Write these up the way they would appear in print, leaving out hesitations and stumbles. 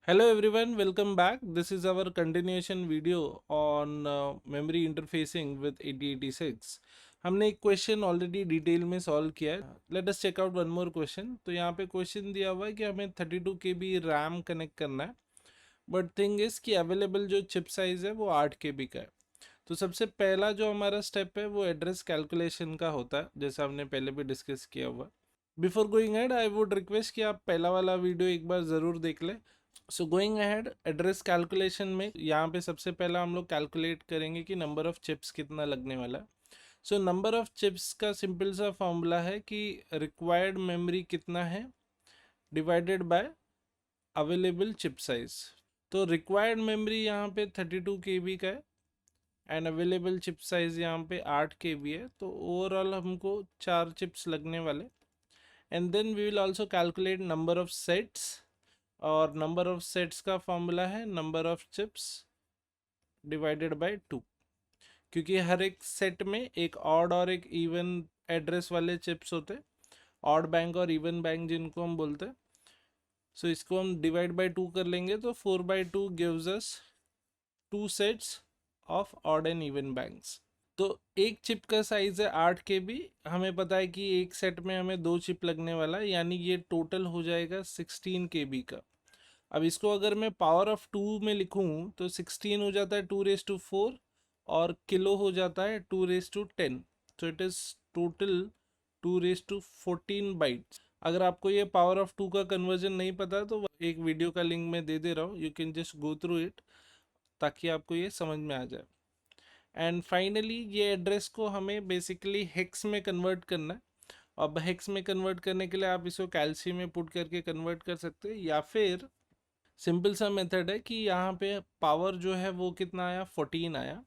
Hello everyone, welcome back. This is our continuation video on memory interfacing with 8086. हमने एक question already detail में solve किया है. Let us check out one more question. तो यहाँ पे क्वेश्चन दिया हुआ है कि हमें 32 KB रैम कनेक्ट करना है, बट थिंग इज कि अवेलेबल जो चिप साइज है वो 8 KB का है. तो सबसे पहला जो हमारा स्टेप है वो एड्रेस कैलकुलेशन का होता है, जैसा हमने पहले भी डिस्कस किया हुआ. Before going head I would request कि आप पहला वाला वीडियो एक बार ज़रूर देख लें. So going ahead, address calculation में यहाँ पे सबसे पहला हम लोग कैलकुलेट करेंगे कि नंबर ऑफ चिप्स कितना लगने वाला है. सो नंबर ऑफ चिप्स का सिंपल सा फॉर्मूला है कि रिक्वायर्ड मेमोरी कितना है divided by available chip size. तो रिक्वायर्ड मेमोरी यहाँ पे 32 KB का है एंड अवेलेबल चिप साइज यहाँ पे 8 KB है. तो ओवरऑल हमको 4 चिप्स लगने वाले. And then we will also calculate number of sets, और नंबर ऑफ सेट्स का फॉर्मूला है number of chips divided by 2, क्योंकि हर एक सेट में एक ऑड और एक इवन एड्रेस वाले चिप्स होते, ऑड बैंक और इवन बैंक जिनको हम बोलते हैं. सो इसको हम डिवाइड बाय 2 कर लेंगे तो 4/2 gives us 2 sets of odd and even banks. तो एक चिप का साइज है 8 KB. हमें पता है कि एक सेट में हमें 2 चिप लगने वाला है, यानी ये टोटल हो जाएगा 16 KB का. अब इसको अगर मैं पावर ऑफ 2 में लिखूं तो 16 हो जाता है 2^4 और किलो हो जाता है 2^10. तो इट इज टोटल 2^14 बाइट्स. अगर आपको ये पावर ऑफ 2 का कन्वर्जन नहीं पता तो एक वीडियो का लिंक मैं दे दे रहा हूँ, you can just go through it ताकि आपको ये समझ में आ जाए. एंड फाइनली ये एड्रेस को हमें बेसिकली हेक्स में कन्वर्ट करना है. अब हेक्स में कन्वर्ट करने के लिए आप इसको कैल्शियम में पुट करके कन्वर्ट कर सकते हैं, या फिर सिंपल सा मेथड है कि यहाँ पे पावर जो है वो कितना आया, 14 आया,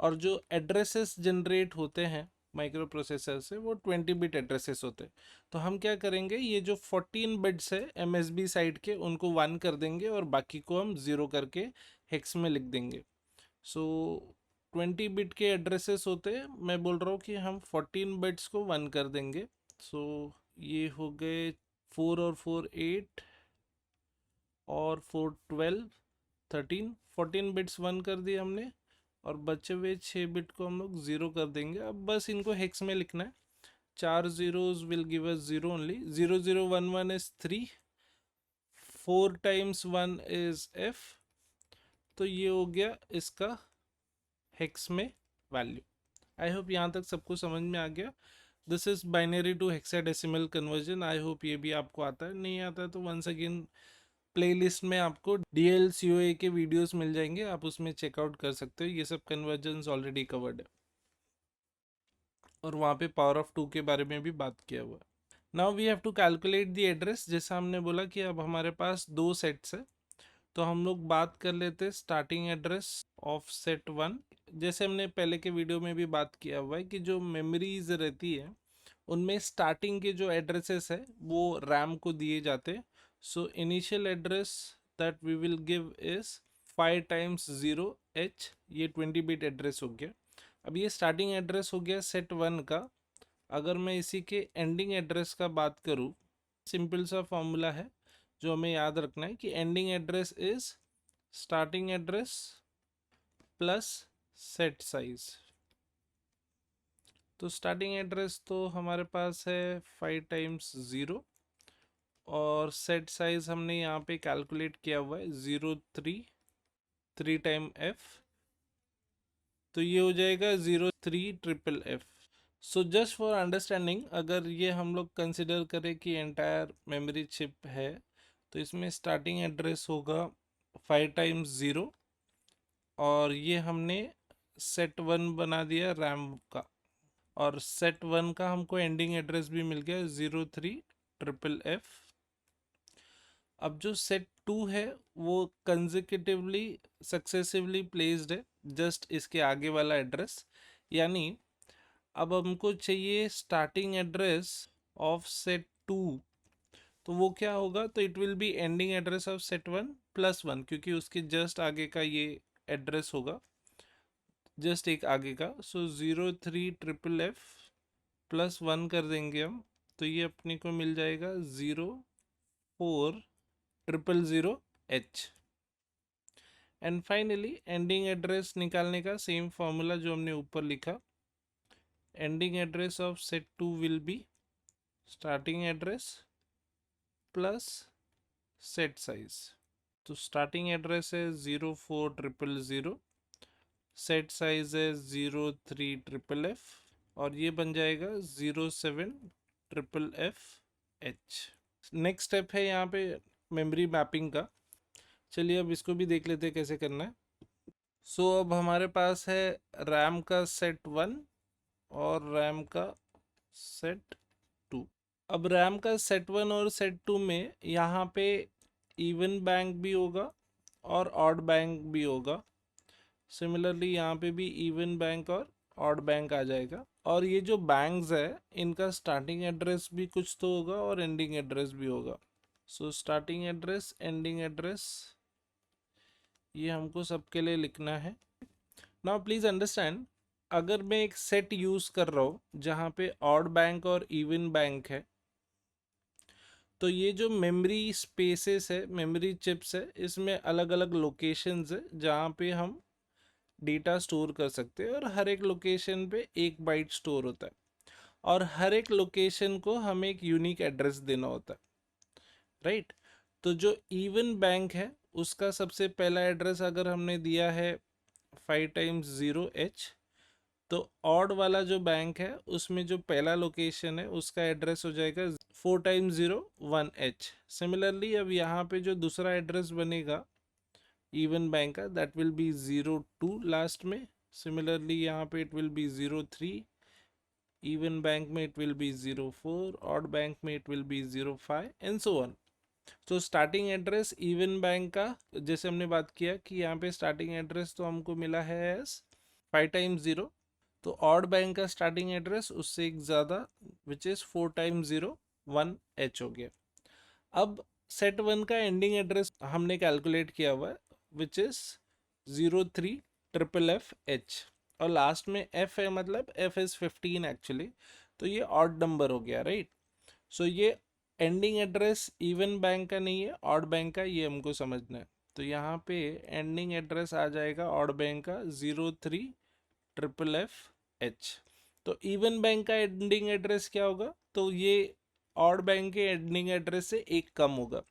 और जो एड्रेसेस जनरेट होते हैं माइक्रो प्रोसेसर से वो 20 बिट एड्रेसेस होते हैं. तो हम क्या करेंगे, ये जो 14 बिट्स है MSB साइड के उनको 1 कर देंगे और बाकी को हम 0 करके हेक्स में लिख देंगे. सो 20 बिट के एड्रेसेस होते हैं, मैं बोल रहा हूँ कि हम 14 बिट्स को 1 कर देंगे. सो ये हो गए 4 और 4 8 और 4 12 13, 14 बिट्स 1 कर दिए हमने, और बचे हुए 6 बिट को हम लोग 0 कर देंगे. अब बस इनको हेक्स में लिखना है. 4 zeros will give us 0 only. 0011 is 3, 4 times 1 is F. तो ये हो गया इसका हेक्स में वैल्यू. आई होप यहाँ तक सबको समझ में आ गया. This is binary to hexadecimal conversion. I hope ये भी आपको आता है. नहीं आता है तो वंस अगेन प्लेलिस्ट में आपको DLCOA के वीडियोस मिल जाएंगे, आप उसमें चेकआउट कर सकते हो. ये सब कन्वर्जन्स ऑलरेडी कवर्ड है और वहाँ पे पावर ऑफ 2 के बारे में भी बात किया हुआ है. Now we have to calculate the address. जैसा हमने बोला कि अब हमारे पास 2 सेट्स है, तो हम लोग बात कर लेते हैं स्टार्टिंग एड्रेस ऑफ सेट 1. जैसे हमने पहले के वीडियो में भी बात किया हुआ है कि जो मेमोरीज रहती है उनमें स्टार्टिंग के जो एड्रेसेस है वो रैम को दिए जाते हैं. So initial address that we will give is 5 times 0H. ये 20 बिट एड्रेस हो गया. अब ये स्टार्टिंग एड्रेस हो गया सेट 1 का. अगर मैं इसी के एंडिंग एड्रेस का बात करूँ, सिंपल सा फॉर्मूला है जो हमें याद रखना है कि ending address is starting address plus set size. तो स्टार्टिंग एड्रेस तो हमारे पास है 5 टाइम्स 0, और सेट साइज हमने यहाँ पे कैलकुलेट किया हुआ है 3 टाइम F. तो ये हो जाएगा 03FFF. So just for understanding, अगर ये हम लोग कंसिडर करें कि एंटायर मेमोरी चिप है तो इसमें स्टार्टिंग एड्रेस होगा 5 टाइम्स 0, और ये हमने सेट 1 बना दिया रैम का, और सेट 1 का हमको एंडिंग एड्रेस भी मिल गया 03FFF. अब जो सेट 2 है वो कंसेक्यूटिवली सक्सेसिवली प्लेस्ड है जस्ट इसके आगे वाला एड्रेस. यानी अब हमको चाहिए स्टार्टिंग एड्रेस ऑफ सेट 2. तो वो क्या होगा, तो it will be ending address of set 1 plus 1, क्योंकि उसके जस्ट आगे का ये एड्रेस होगा, जस्ट एक आगे का. सो 03FFF प्लस 1 कर देंगे हम, तो ये अपने को मिल जाएगा 040000. H. And finally ending address निकालने का सेम फॉर्मूला जो हमने ऊपर लिखा, ending address of set 2 will be starting address plus set size. तो स्टार्टिंग एड्रेस है 04000, सेट साइज है 03000F और ये बन जाएगा 07FFH। नेक्स्ट स्टेप है यहाँ पे मेमोरी मैपिंग का। चलिए अब इसको भी देख लेते हैं कैसे करना है। सो अब हमारे पास है रैम का सेट 1 और रैम का सेट 2। अब रैम का सेट 1 और सेट 2 में यहाँ पे इवन बैंक भी होगा और ऑड बैंक भी होगा। सिमिलरली यहाँ पे भी इवन बैंक और ऑड बैंक आ जाएगा। और ये जो बैंक्स है इनका स्टार्टिंग एड्रेस भी कुछ तो होगा और एंडिंग एड्रेस भी होगा। So starting address, ending address, ये हमको सबके लिए लिखना है। नाउ प्लीज़ अंडरस्टैंड, अगर मैं एक सेट यूज़ कर रहा हूँ जहाँ पे ऑड बैंक और इवन बैंक है, तो ये जो मेमोरी स्पेसेस है, मेमोरी चिप्स है, इसमें अलग अलग लोकेशंस है जहाँ पे हम डेटा स्टोर कर सकते हैं और हर एक लोकेशन पे 1 बाइट स्टोर होता है और हर एक लोकेशन को हमें एक यूनिक एड्रेस देना होता है, राइट। तो जो इवन बैंक है उसका सबसे पहला एड्रेस अगर हमने दिया है 5x0H, तो ऑड वाला जो बैंक है उसमें जो पहला लोकेशन है उसका एड्रेस हो जाएगा 4x01H। सिमिलरली अब यहाँ पे जो दूसरा एड्रेस बनेगा इवन बैंक का, दैट विल बी 02 लास्ट में। सिमिलरली यहाँ पे it will be 03, even bank में it will be 04, odd bank में it will be 05 and so on. तो स्टार्टिंग एड्रेस इवन बैंक का जैसे हमने बात किया कि यहाँ पे स्टार्टिंग एड्रेस तो हमको मिला है एज 5x0, तो ऑड बैंक का स्टार्टिंग एड्रेस उससे एक ज़्यादा विच इज़ 4x01H हो गया। अब सेट 1 का एंडिंग एड्रेस हमने कैलकुलेट किया हुआ है विच इज़ 030FFH और लास्ट में F है, मतलब F इज़ 15 एक्चुअली, तो ये ऑड नंबर हो गया, राइट। सो ये एंडिंग एड्रेस इवन बैंक का नहीं है, ऑड बैंक का, ये हमको समझना है। तो यहाँ पे एंडिंग एड्रेस आ जाएगा ऑड बैंक का 030FFH। तो इवन बैंक का एंडिंग एड्रेस क्या होगा, तो ये ऑड बैंक के एंडिंग एड्रेस से एक कम होगा।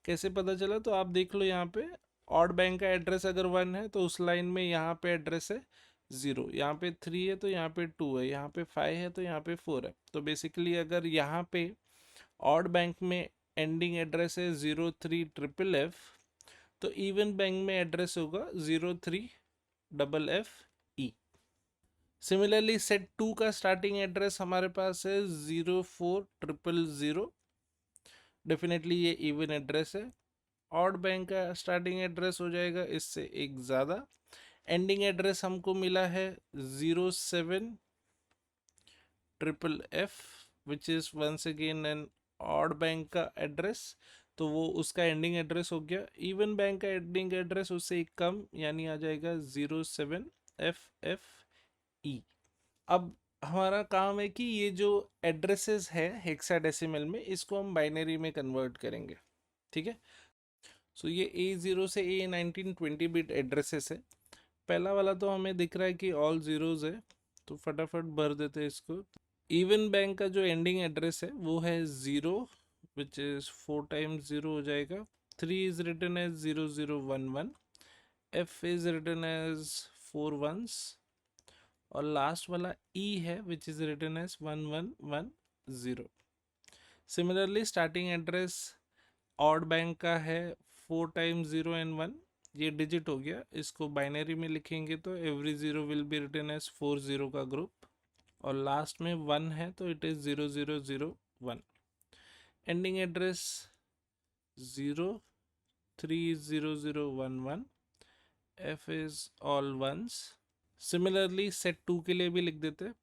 कैसे पता चला, तो आप देख लो यहाँ पे ऑड बैंक का एड्रेस अगर 1 है तो उस लाइन में यहाँ पे एड्रेस है 0, यहाँ पे 3 है तो यहाँ पे 2 है, यहाँ पे 5 है तो यहाँ पे 4 है। तो बेसिकली अगर यहाँ पे ऑड बैंक में एंडिंग एड्रेस है 030FF, तो इवन बैंक में एड्रेस होगा 03FFE। सिमिलरली सेट 2 का स्टार्टिंग एड्रेस हमारे पास है 04000, डेफिनेटली ये इवन एड्रेस है। ऑड बैंक का स्टार्टिंग एड्रेस हो जाएगा इससे एक ज़्यादा। एंडिंग एड्रेस हमको मिला है 07FF which is once again an odd bank का एड्रेस, तो वो उसका एंडिंग एड्रेस हो गया। इवन बैंक का एंडिंग एड्रेस उससे एक कम, यानी आ जाएगा 07FFE। अब हमारा काम है कि ये जो एड्रेसेस है हेक्साडेसिमल में, इसको हम बाइनरी में कन्वर्ट करेंगे, ठीक है। सो ये A0 से A19 20 बिट एड्रेसेस है। पहला वाला तो हमें दिख रहा है कि ऑल ज़ीरोज़ है, तो फटाफट भर देते हैं इसको। इवन बैंक का जो एंडिंग एड्रेस है वो है 0 विच इज़ 4x0 हो जाएगा। 3 is written as 0011, F is written as 4 ones और लास्ट वाला E है which is written as 1110। Similarly starting address odd bank का है 4x0 and 1, ये डिजिट हो गया। इसको बाइनरी में लिखेंगे तो every 0 will be written as 40 का ग्रुप और लास्ट में 1 है तो it is 0001। Ending address 030011, F is all ones. Similarly set 2 के लिए भी लिख देते हैं।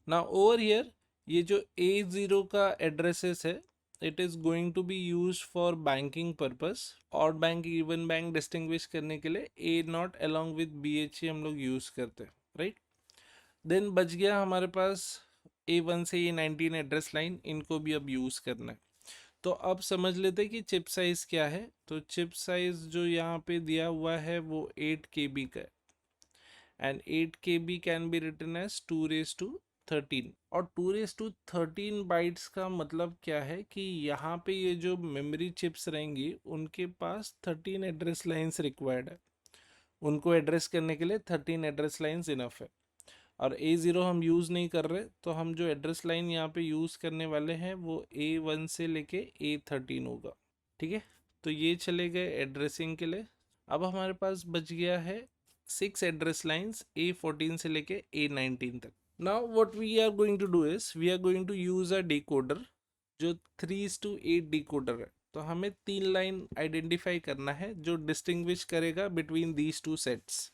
नाउ ओवर हियर ये जो A0 का एड्रेसेस है, it is going to be use for banking purpose. Odd bank even bank distinguish करने के लिए A0 अलॉन्ग विद BHE हम लोग यूज़ करते हैं, राइट। देन बच गया हमारे पास A1 से A19 एड्रेस लाइन, इनको भी अब यूज़ करना है। तो अब समझ लेते हैं कि चिप साइज क्या है। तो चिप साइज जो यहाँ पे दिया हुआ है वो 8 KB का है, and 8 KB can be written as 2 raised to 13। और 2 raised to 13 बाइट्स का मतलब क्या है कि यहाँ पे ये जो मेमोरी चिप्स रहेंगी उनके पास 13 एड्रेस लाइंस रिक्वायर्ड है। उनको एड्रेस करने के लिए 13 एड्रेस लाइंस इनफ है। और A0 हम यूज़ नहीं कर रहे, तो हम जो एड्रेस लाइन यहाँ पे यूज़ करने वाले हैं वो A1 से लेके A13 होगा। ठीक है, तो ये चले गए एड्रेसिंग के लिए। अब हमारे पास बच गया है 6 एड्रेस लाइंस A14 से लेके A19 तक। Now what we are going to do is we are going to use a decoder जो 3:8 डिकोडर है। तो हमें 3 लाइन आइडेंटिफाई करना है जो डिस्टिंग्विश करेगा बिटवीन दीज टू सेट्स।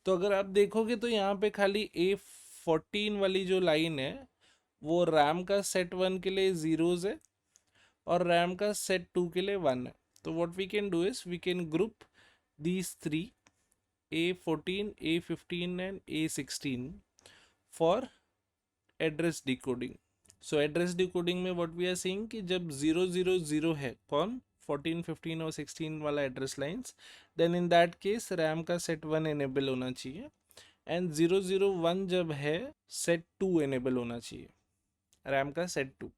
तो अगर आप देखोगे तो यहाँ पे खाली A14 वाली जो लाइन है वो रैम का सेट 1 के लिए जीरोज है और रैम का सेट 2 के लिए 1 है। तो what we can do is we can group these three A14, A15 and A16 for address decoding. So address decoding में what we are seeing कि जब 000 है कौन 14, 15 और 16 वाला address lines, then in that case RAM का set 1 enable होना चाहिए, एंड 001 जब है सेट 2 एनेबल होना चाहिए, रैम का सेट 2।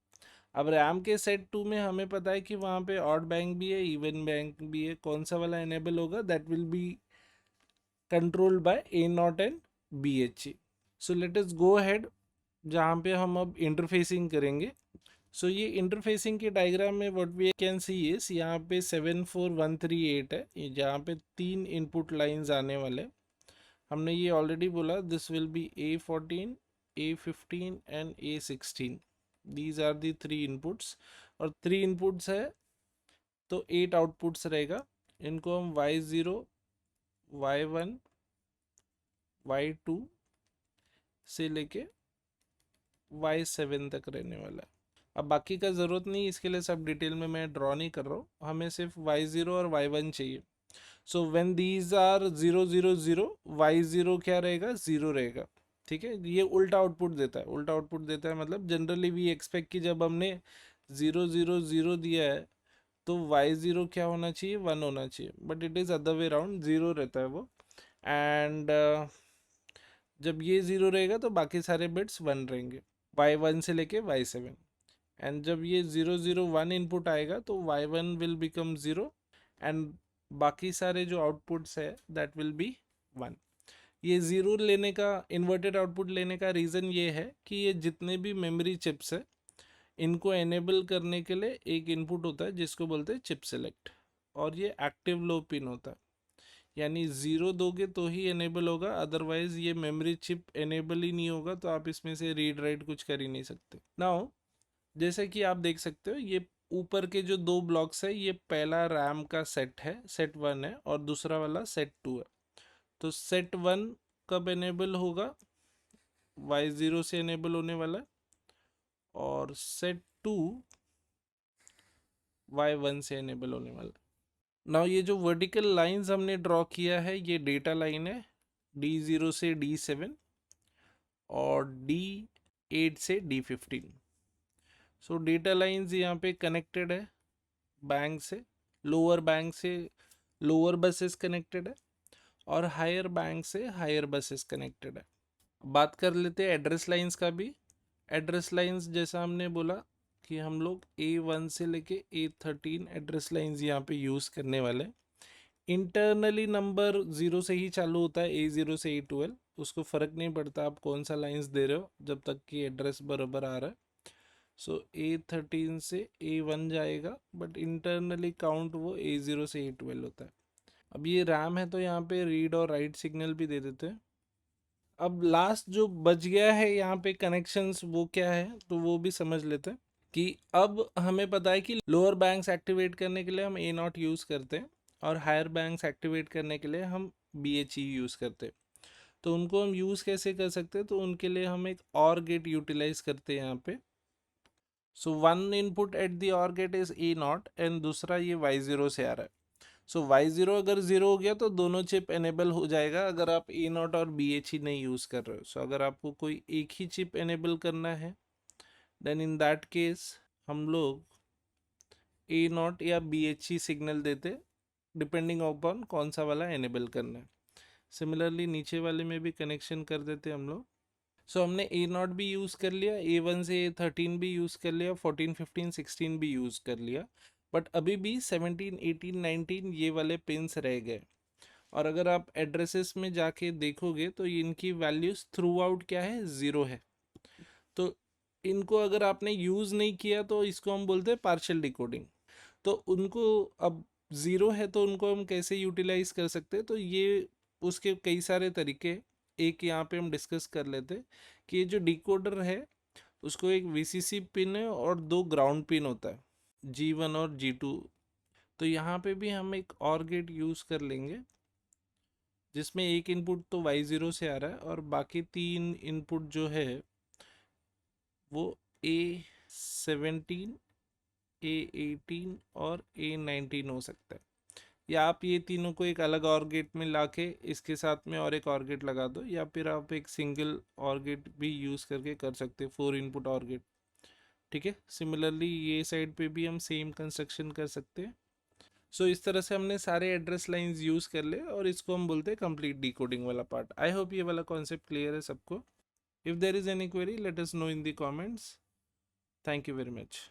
अब रैम के सेट 2 में हमें पता है कि वहाँ पे ऑड बैंक भी है, इवन बैंक भी है, कौन सा वाला एनेबल होगा, that will be controlled by A0 and BHE। So let us go ahead जहाँ पे हम अब इंटरफेसिंग करेंगे। सो ये इंटरफेसिंग के डायग्राम में what we can see is यहाँ पे 74138 है, जहाँ पे 3 इनपुट लाइंस आने वाले। हमने ये ऑलरेडी बोला, this will be A14, A15 and A16। These are the 3 inputs, और 3 इनपुट्स है तो 8 आउटपुट्स रहेगा। इनको हम Y0, Y1, Y2 से लेके Y7 तक रहने वाला है। अब बाकी का ज़रूरत नहीं, इसके लिए सब डिटेल में मैं ड्रॉ नहीं कर रहा हूँ, हमें सिर्फ Y0 और Y1 चाहिए। So when these are 000, Y0 क्या रहेगा, 0 रहेगा। ठीक है, ये उल्टा आउटपुट देता है। उल्टा आउटपुट देता है मतलब जनरली वी एक्सपेक्ट कि जब हमने 000 दिया है तो Y0 क्या होना चाहिए, 1 होना चाहिए, but it is other way round, 0 रहता है वो। एंड जब ये 0 रहेगा तो बाकी सारे बिट्स 1 रहेंगे, Y1 से लेके Y7। एंड जब ये 001 इनपुट आएगा तो Y1 विल बिकम 0, एंड बाकी सारे जो आउटपुट्स है दैट विल बी 1। ये 0 लेने का, इन्वर्टेड आउटपुट लेने का रीज़न ये है कि ये जितने भी मेमोरी चिप्स है इनको एनेबल करने के लिए एक इनपुट होता है जिसको बोलते हैं चिप सेलेक्ट, और ये एक्टिव लो पिन होता है। यानी 0 दोगे तो ही एनेबल होगा, अदरवाइज ये मेमोरी चिप एनेबल ही नहीं होगा, तो आप इसमें से रीड राइट कुछ कर ही नहीं सकते। नाउ जैसे कि आप देख सकते हो ये ऊपर के जो 2 ब्लॉक्स है, ये पहला रैम का सेट है, सेट 1 है, और दूसरा वाला सेट 2 है। तो सेट 1 कब एनेबल होगा, Y0 से एनेबल होने वाला है, और सेट 2 Y1 से एनेबल होने वाला है। नाउ ये जो वर्टिकल लाइंस हमने ड्रॉ किया है ये डेटा लाइन है, D0 से D7 और D8 से D15। सो डेटा लाइंस यहाँ पे कनेक्टेड है बैंक से, लोअर बसेस कनेक्टेड है, और हायर बैंक से हायर बसेस कनेक्टेड है। बात कर लेते हैं एड्रेस लाइंस का भी। एड्रेस लाइंस जैसा हमने बोला कि हम लोग A1 से लेके A13 एड्रेस लाइंस यहाँ पे यूज़ करने वाले। इंटरनली नंबर 0 से ही चालू होता है, A0 से A12, उसको फ़र्क नहीं पड़ता आप कौन सा लाइंस दे रहे हो जब तक कि एड्रेस बराबर आ रहा है। सो A13 से A1 जाएगा, बट इंटरनली काउंट वो A0 से A12 होता है। अब ये रैम है तो यहाँ पे रीड और राइट सिग्नल भी दे देते हैं। अब लास्ट जो बच गया है यहाँ पे कनेक्शंस, वो क्या है तो वो भी समझ लेते हैं कि अब हमें पता है कि लोअर बैंक्स एक्टिवेट करने के लिए हम A0 यूज़ करते हैं, और हायर बैंक्स एक्टिवेट करने के लिए हम BHE यूज़ करते हैं। तो उनको हम यूज़ कैसे कर सकते हैं, तो उनके लिए हम एक OR गेट यूटिलाइज करते हैं यहाँ पे। So one input at the OR gate is A0, and दूसरा ये Y0 से आ रहा है। सो Y0 अगर 0 हो गया तो दोनों चिप एनेबल हो जाएगा अगर आप A0 और BHE नहीं यूज़ कर रहे हो। सो अगर आपको कोई एक ही चिप एनेबल करना है, देन इन दैट केस हम लोग ए नॉट या BHE सिग्नल देते, डिपेंडिंग अपॉन कौन सा वाला एनेबल करना है। सिमिलरली नीचे वाले में भी कनेक्शन कर देते हम लोग। सो हमने ए नॉट भी यूज़ कर लिया, A1 से A13 भी यूज़ कर लिया, 14, 15, 16 भी यूज़ कर लिया, बट अभी भी 17, 18, 19 ये वाले पिंस रह गए। और अगर आप एड्रेसेस में जाके देखोगे तो इनकी वैल्यूज़ थ्रू आउट क्या है, ज़ीरो है। तो इनको अगर आपने यूज़ नहीं किया तो इसको हम बोलते हैं पार्शियल डिकोडिंग। तो उनको अब ज़ीरो है तो उनको हम कैसे यूटिलाइज कर सकते हैं, तो ये उसके कई सारे तरीके एक यहाँ पे हम डिस्कस कर लेते हैं कि ये जो डिकोडर है उसको एक VCC पिन है और दो ग्राउंड पिन होता है, G1 और G2। तो यहाँ पे भी हम एक और गेट यूज़ कर लेंगे जिसमें एक इनपुट तो Y0 से आ रहा है और बाकी तीन इनपुट जो है वो A17, A18 और A19 हो सकता है। या आप ये तीनों को एक अलग और गेट में लाके इसके साथ में और एक और गेट लगा दो, या फिर आप एक सिंगल और गेट भी यूज़ करके कर सकते हैं, 4 इनपुट और गेट। ठीक है, सिमिलरली ये साइड पे भी हम सेम कंस्ट्रक्शन कर सकते हैं। सो इस तरह से हमने सारे एड्रेस लाइंस यूज़ कर ले और इसको हम बोलते हैं कंप्लीट डिकोडिंग वाला पार्ट। आई होप ये वाला कॉन्सेप्ट क्लियर है सबको। If there is any query let us know in the comments. Thank you very much.